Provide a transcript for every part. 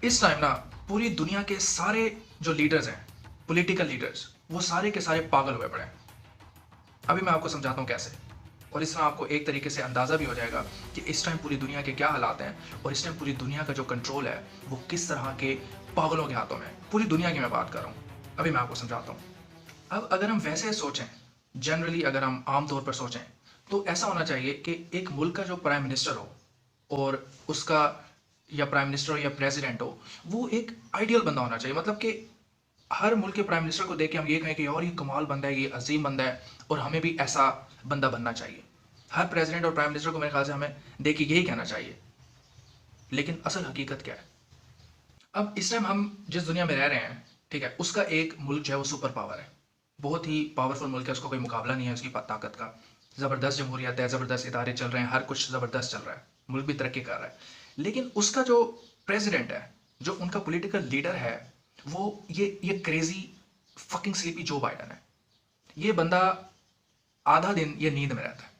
इस टाइम ना पूरी दुनिया के सारे जो लीडर्स हैं, पॉलिटिकल लीडर्स, वो सारे के सारे पागल हुए पड़े हैं। अभी मैं आपको समझाता हूँ कैसे। और इस तरह आपको एक तरीके से अंदाज़ा भी हो जाएगा कि इस टाइम पूरी दुनिया के क्या हालात हैं और इस टाइम पूरी दुनिया का जो कंट्रोल है वो किस तरह के पागलों के हाथों में है। पूरी दुनिया की मैं बात कर रहा हूँ। अभी मैं आपको समझाता हूँ। अब अगर हम वैसे सोचें, जनरली अगर हम आम तौर पर सोचें, तो ऐसा होना चाहिए कि एक मुल्क का जो प्राइम मिनिस्टर हो और उसका, या प्राइम मिनिस्टर हो या प्रेसिडेंट हो, वो एक आइडियल बंदा होना चाहिए। मतलब कि हर मुल्क के प्राइम मिनिस्टर को देख के हम ये कहें कि यार ये कमाल बंदा है, ये अजीम बंदा है और हमें भी ऐसा बंदा बनना चाहिए। हर प्रेसिडेंट और प्राइम मिनिस्टर को मेरे ख्याल से हमें देख के यही कहना चाहिए। लेकिन असल हकीकत क्या है? अब इस टाइम हम जिस दुनिया में रह रहे हैं, ठीक है, उसका एक मुल्क जो है वो सुपर पावर है। बहुत ही पावरफुल मुल्क है, उसको कोई मुकाबला नहीं है उसकी ताकत का। ज़बरदस्त जमहूरियत है, ज़बरदस्त इदारे चल रहे हैं, हर कुछ ज़बरदस्त चल रहा है, मुल्क भी तरक्की कर रहा है। लेकिन उसका जो प्रेसिडेंट है, जो उनका पॉलिटिकल लीडर है, वो ये क्रेजी फकिंग स्लीपी जो बाइडन है। ये बंदा आधा दिन ये नींद में रहता है।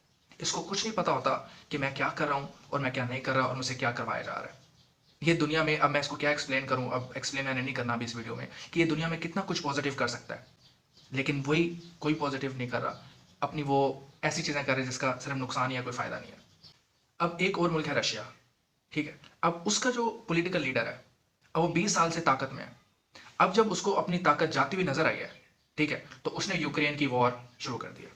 इसको कुछ नहीं पता होता कि मैं क्या कर रहा हूँ और मैं क्या नहीं कर रहा और मुझसे क्या करवाया जा रहा है। ये दुनिया में, अब मैं इसको क्या एक्सप्लेन करूँ, अब एक्सप्लेन मैंने नहीं करना अभी इस वीडियो में, कि ये दुनिया में कितना कुछ पॉजिटिव कर सकता है, लेकिन वही कोई पॉजिटिव नहीं कर रहा। अपनी वो ऐसी चीज़ें कर रहे हैं जिसका सिर्फ नुकसान ही है, कोई फ़ायदा नहीं है। अब एक और मुल्क है रशिया, ठीक है। अब उसका जो पॉलिटिकल लीडर है, अब वो 20 साल से ताकत में है। अब जब उसको अपनी ताकत जाती हुई नजर आई है, ठीक है, तो उसने यूक्रेन की वॉर शुरू कर दिया,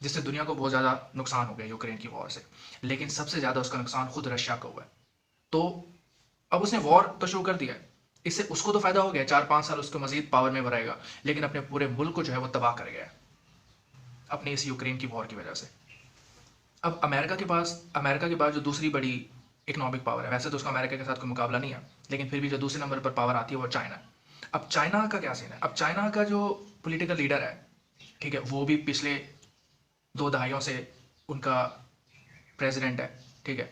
जिससे दुनिया को बहुत ज़्यादा नुकसान हो गया यूक्रेन की वॉर से। लेकिन सबसे ज़्यादा उसका नुकसान खुद रशिया को हुआ है। तो अब उसने वॉर तो शुरू कर दिया है, इससे उसको तो फायदा हो गया, 4-5 साल उसको मजीद पावर में बढ़ाएगा, लेकिन अपने पूरे मुल्क को जो है वो तबाह कर गया है अपनी इस यूक्रेन की वॉर की वजह से। अब अमेरिका के पास जो दूसरी बड़ी इकोनॉमिक पावर है, वैसे तो उसका अमेरिका के साथ कोई मुकाबला नहीं है, लेकिन फिर भी जो दूसरे नंबर पर पावर आती है वो चाइना है। अब चाइना का क्या सीन है? अब चाइना का जो पॉलिटिकल लीडर है, ठीक है, वो भी पिछले 2 दहाइयों से उनका प्रेसिडेंट है, ठीक है,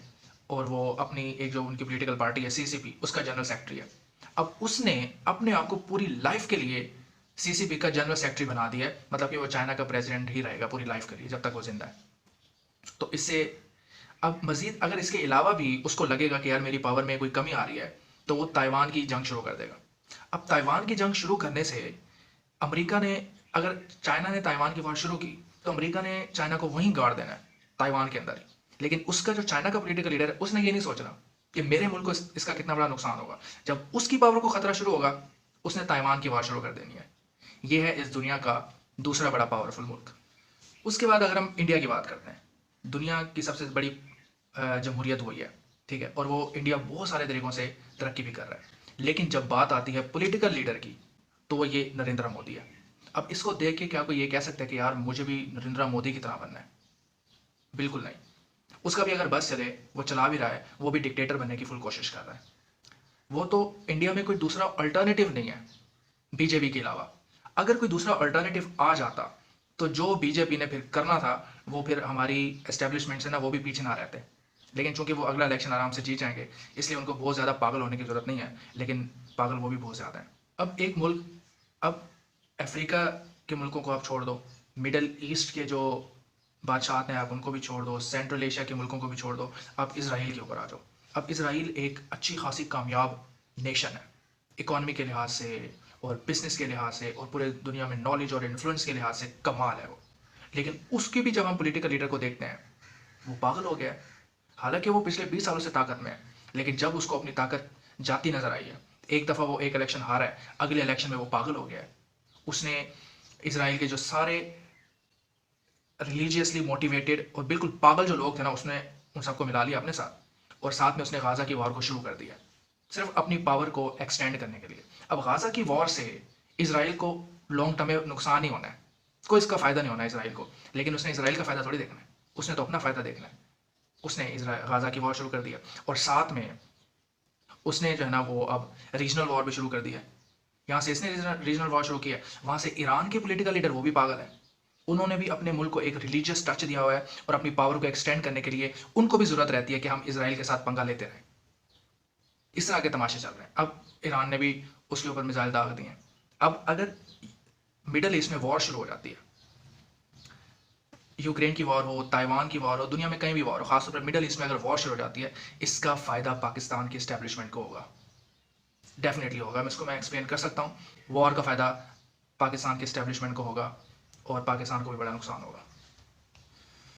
और वो अपनी एक जो उनकी पॉलिटिकल पार्टी है सीसीपी, उसका जनरल सेक्रेटरी है। अब उसने अपने आप को पूरी लाइफ के लिए सीसीपी का जनरल सेक्रेटरी बना दिया है, मतलब कि वो चाइना का प्रेसिडेंट ही रहेगा पूरी लाइफ के लिए जब तक वो जिंदा है। तो इससे अब मजीद अगर इसके अलावा भी उसको लगेगा कि यार मेरी पावर में कोई कमी आ रही है, तो वो ताइवान की जंग शुरू कर देगा। अब ताइवान की जंग शुरू करने से अमेरिका ने, अगर चाइना ने ताइवान की वॉर शुरू की, तो अमेरिका ने चाइना को वहीं गाड़ देना है, ताइवान के अंदर ही। लेकिन उसका जो चाइना का पॉलिटिकल लीडर है, उसने ये नहीं सोचना कि मेरे मुल्क को इसका कितना बड़ा नुकसान होगा। जब उसकी पावर को खतरा शुरू होगा, उसने ताइवान की वॉर शुरू कर देनी है। ये है इस दुनिया का दूसरा बड़ा पावरफुल मुल्क। उसके बाद अगर हम इंडिया की बात करते हैं, दुनिया की सबसे बड़ी जमहूरियत वही है, ठीक है, और वो इंडिया बहुत सारे तरीकों से तरक्की भी कर रहा है। लेकिन जब बात आती है पॉलिटिकल लीडर की, तो वो ये नरेंद्र मोदी है। अब इसको देख के क्या कोई ये कह सकता है कि यार मुझे भी नरेंद्र मोदी की तरह बनना है? बिल्कुल नहीं। उसका भी अगर बस चले, वो चला भी रहा है, वो भी डिक्टेटर बनने की फुल कोशिश कर रहा है। वो तो इंडिया में कोई दूसरा अल्टरनेटिव नहीं है बीजेपी के अलावा। अगर कोई दूसरा अल्टरनेटिव आ जाता, तो जो बीजेपी ने फिर करना था, वो फिर हमारी एस्टेब्लिशमेंट से ना वो भी पीछे ना रहते। लेकिन चूंकि वो अगला इलेक्शन आराम से जीत जाएंगे, इसलिए उनको बहुत ज़्यादा पागल होने की ज़रूरत नहीं है, लेकिन पागल वो भी बहुत ज़्यादा है। अब एक मुल्क, अब अफ्रीका के मुल्कों को आप छोड़ दो, मिडल ईस्ट के जो बादशाह हैं आप उनको भी छोड़ दो, सेंट्रल एशिया के मुल्कों को भी छोड़ दो, आप इसराइल के ऊपर आ जाओ। अब इसराइल एक अच्छी खासी कामयाब नेशन है, इकॉनमी के लिहाज से और बिजनेस के लिहाज से और पूरे दुनिया में नॉलेज और इन्फ्लुएंस के लिहाज से कमाल है वो। लेकिन उसके भी जब हम पॉलिटिकल लीडर को देखते हैं, वो पागल हो गया है। हालांकि वो पिछले 20 सालों से ताकत में है, लेकिन जब उसको अपनी ताकत जाती नजर आई है, एक दफ़ा वो एक इलेक्शन हारा है, अगले इलेक्शन में वो पागल हो गया है। उसने इसराइल के जो सारे रिलीजियसली मोटिवेटेड और बिल्कुल पागल जो लोग थे ना, उसने उन सबको मिला लिया अपने साथ, और साथ में उसने गाजा की वॉर को शुरू कर दिया, सिर्फ अपनी पावर को एक्सटेंड करने के लिए। अब गाजा की वॉर से इसराइल को लॉन्ग टर्म में नुकसान ही होना है, कोई इसका फ़ायदा नहीं होना है इसराइल को। लेकिन उसने इसराइल का फ़ायदा थोड़ी देखना है, उसने तो अपना फ़ायदा देखना है। उसने इसराइल गाजा की वॉर शुरू कर दिया, और साथ में उसने जो है ना वो अब रीजनल वॉर भी शुरू कर दिया है। यहाँ से इसने रीजनल वॉर शुरू किया है, वहाँ से ईरान के पॉलिटिकल लीडर वो भी पागल है। उन्होंने भी अपने मुल्क को एक रिलीजियस टच दिया हुआ है, और अपनी पावर को एक्सटेंड करने के लिए उनको भी जरूरत रहती है कि हम इसराइल के साथ पंगा लेते रहें। इस तरह के तमाशे चल रहे हैं। अब ईरान ने भी उसके ऊपर मिसाइल दाग दिए हैं। अब अगर मिडल ईस्ट में वॉर शुरू हो जाती है, यूक्रेन की वॉर हो, ताइवान की वॉर हो, दुनिया में कहीं भी वॉर हो, खासतौर पर मिडल ईस्ट में अगर वॉर शुरू हो जाती है, इसका फायदा पाकिस्तान की एस्टेब्लिशमेंट को होगा। डेफिनेटली होगा। इसको मैं एक्सप्लेन कर सकता हूँ। वॉर का फ़ायदा पाकिस्तान के इस्टेब्लिशमेंट को होगा और पाकिस्तान को भी बड़ा नुकसान होगा।